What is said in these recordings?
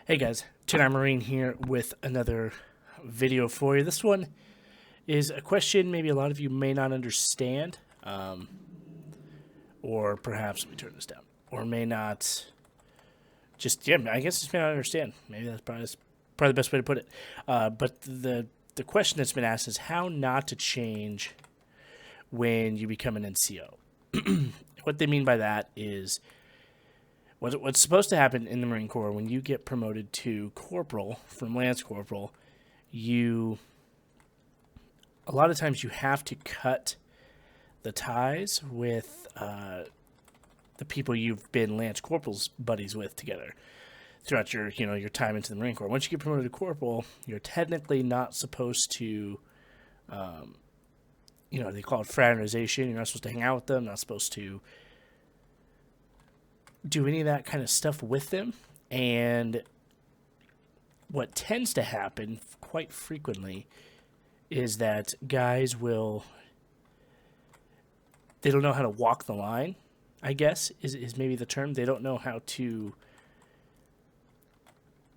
Hey guys, Tin Marine here with another video for you. This one is a question maybe a lot of you may not understand, or perhaps, let me turn this down, or may not I guess just may not understand. Maybe that's probably the best way to put it. But the question that's been asked is how not to change when you become an NCO. What they mean by that is what's supposed to happen in the Marine Corps when you get promoted to corporal from lance corporal, a lot of times you have to cut the ties with the people you've been lance corporal's buddies with together throughout your time into the Marine Corps. Once you get promoted to corporal, you're technically not supposed to, they call it fraternization. You're not supposed to hang out with them. Not supposed to do any of that kind of stuff with them. And what tends to happen quite frequently is that guys they don't know how to walk the line, I guess, is maybe the term. They don't know how to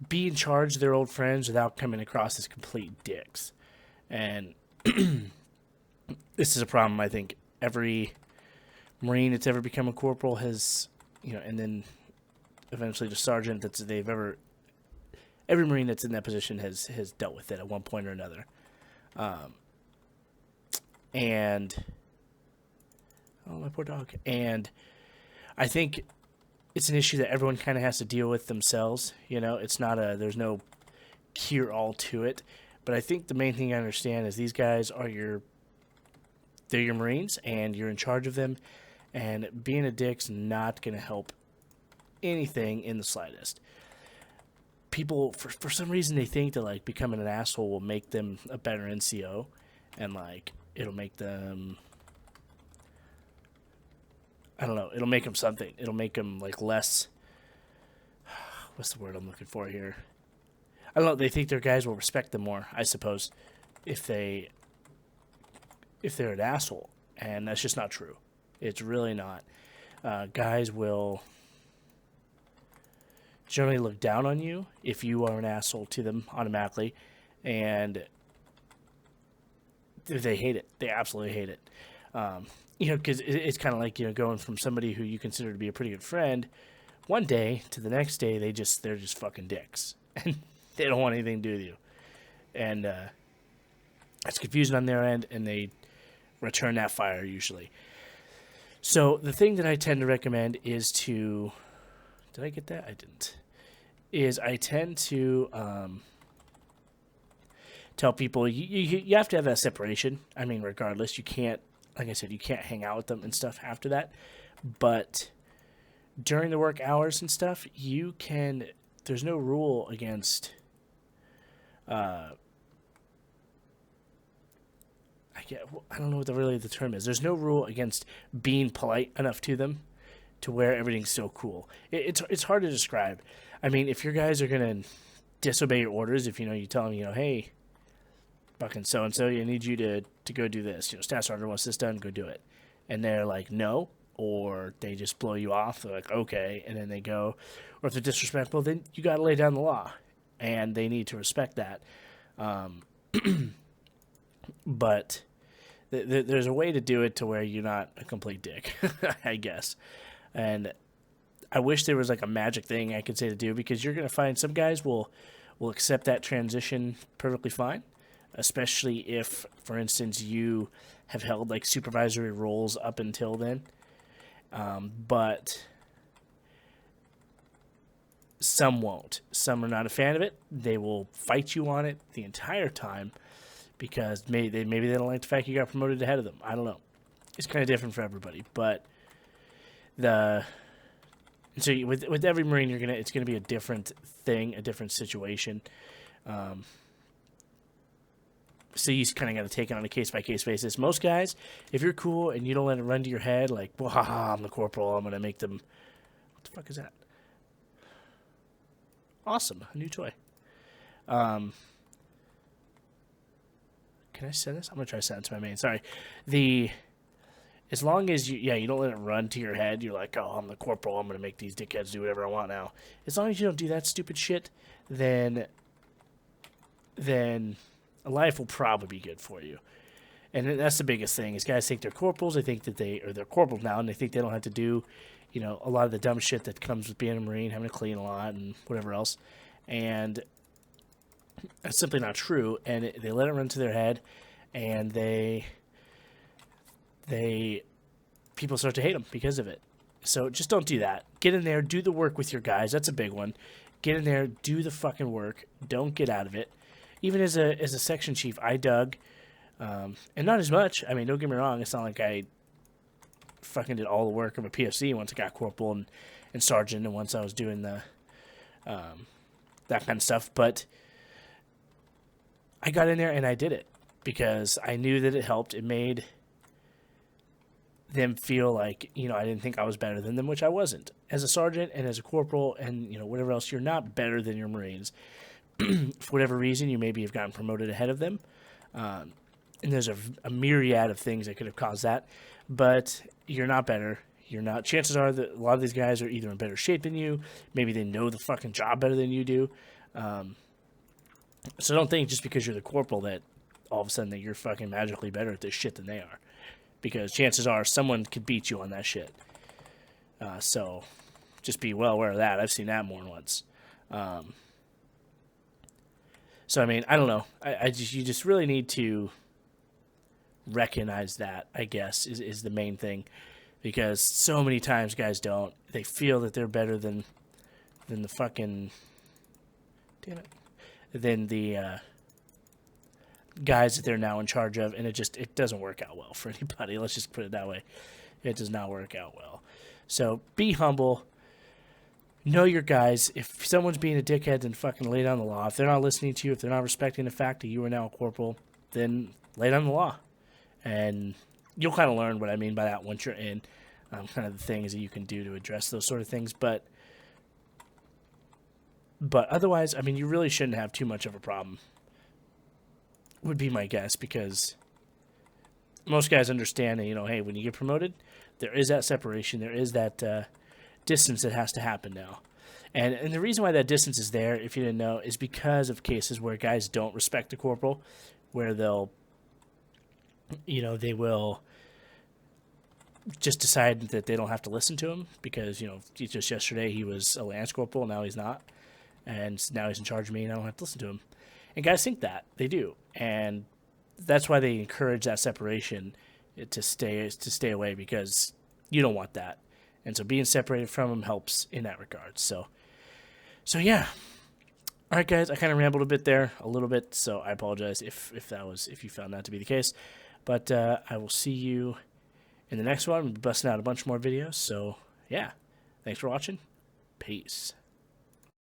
be in charge of their old friends without coming across as complete dicks. And this is a problem I think every Marine that's ever become a corporal has, and then eventually the sergeant every Marine that's in that position has dealt with it at one point or another. And oh, my poor dog. And I think it's an issue that everyone kind of has to deal with themselves. It's not there's no cure all to it. But I think the main thing I understand is these guys they're your Marines and you're in charge of them. And being a dick's not going to help anything in the slightest. People, for some reason, they think that, becoming an asshole will make them a better NCO. And, it'll make them... I don't know. It'll make them something. It'll make them, less... What's the word I'm looking for here? I don't know. They think their guys will respect them more, I suppose, if they're an asshole. And that's just not true. It's really not. Guys will generally look down on you if you are an asshole to them automatically, and they hate it. They absolutely hate it. Because it's kind of like going from somebody who you consider to be a pretty good friend one day to the next day they're just fucking dicks and they don't want anything to do with you, and it's confusing on their end, and they return that fire usually. So the thing that I tend to recommend is to... Did I get that? I didn't. I tend to tell people you have to have that separation. I mean, regardless, you can't, like I said, you can't hang out with them and stuff after that. But during the work hours and stuff, you can... There's no rule against... I don't know what the term is. There's no rule against being polite enough to them to where everything's so cool. It's hard to describe. I mean, if your guys are going to disobey your orders, if you tell them, hey, fucking so-and-so, I need you to go do this. Staff sergeant wants this done, go do it. And they're like, no, or they just blow you off. They're like, okay, and then they go. Or if they're disrespectful, then you got to lay down the law, and they need to respect that. But... There's a way to do it to where you're not a complete dick, I guess. And I wish there was a magic thing I could say to do, because you're going to find some guys will accept that transition perfectly fine, especially if, for instance, you have held supervisory roles up until then. But some won't. Some are not a fan of it. They will fight you on it the entire time, because maybe they don't like the fact you got promoted ahead of them. I don't know. It's kind of different for everybody, but so with every Marine, it's gonna be a different thing, a different situation. So you kind of got to take it on a case by case basis. Most guys, if you're cool and you don't let it run to your head, well, haha, I'm the corporal, I'm gonna make them. What the fuck is that? Awesome, a new toy. Can I send this? I'm going to try to send it to my main. Sorry. as long as you don't let it run to your head. You're like, oh, I'm the corporal. I'm gonna make these dickheads do whatever I want now. As long as you don't do that stupid shit, then life will probably be good for you. And that's the biggest thing is guys think they're corporals. They think that they're corporals now, and they think they don't have to do, a lot of the dumb shit that comes with being a Marine, having to clean a lot and whatever else. And that's simply not true. And they let it run to their head, and people start to hate them because of it. So just don't do that. Get in there, do the work with your guys. That's a big one. Get in there, do the fucking work. Don't get out of it. Even as a section chief, I dug. And not as much. I mean, don't get me wrong. It's not like I fucking did all the work of a PFC once I got corporal and sergeant, and once I was doing the that kind of stuff. But I got in there and I did it because I knew that it helped. It made them feel like, I didn't think I was better than them, which I wasn't. As a sergeant and as a corporal and, whatever else, you're not better than your Marines. For whatever reason, you maybe have gotten promoted ahead of them. And there's a myriad of things that could have caused that, but you're not better. You're not. Chances are that a lot of these guys are either in better shape than you. Maybe they know the fucking job better than you do. So don't think just because you're the corporal that all of a sudden that you're fucking magically better at this shit than they are, because chances are someone could beat you on that shit. So just be well aware of that. I've seen that more than once. So I mean, I don't know. You just really need to recognize that, I guess, is the main thing, because so many times guys don't. They feel that they're better than the fucking than the guys that they're now in charge of, and it doesn't work out well for anybody. Let's just put it that way. It does not work out well. So be humble. Know your guys. If someone's being a dickhead, then fucking lay down the law. If they're not listening to you, if they're not respecting the fact that you are now a corporal, then lay down the law. And you'll kind of learn what I mean by that once you're in, kind of the things that you can do to address those sort of things. But otherwise, I mean, you really shouldn't have too much of a problem, would be my guess, because most guys understand that, hey, when you get promoted, there is that separation. There is that distance that has to happen now. And the reason why that distance is there, if you didn't know, is because of cases where guys don't respect the corporal, where they'll they will just decide that they don't have to listen to him because, just yesterday he was a lance corporal, now he's not. And now he's in charge of me and I don't have to listen to him. And guys think that. They do. And that's why they encourage that separation to stay away, because you don't want that. And so being separated from him helps in that regard. So yeah. All right, guys, I kind of rambled a bit there, a little bit, so I apologize if you found that to be the case. But I will see you in the next one. I'm busting out a bunch more videos. So, yeah. Thanks for watching. Peace.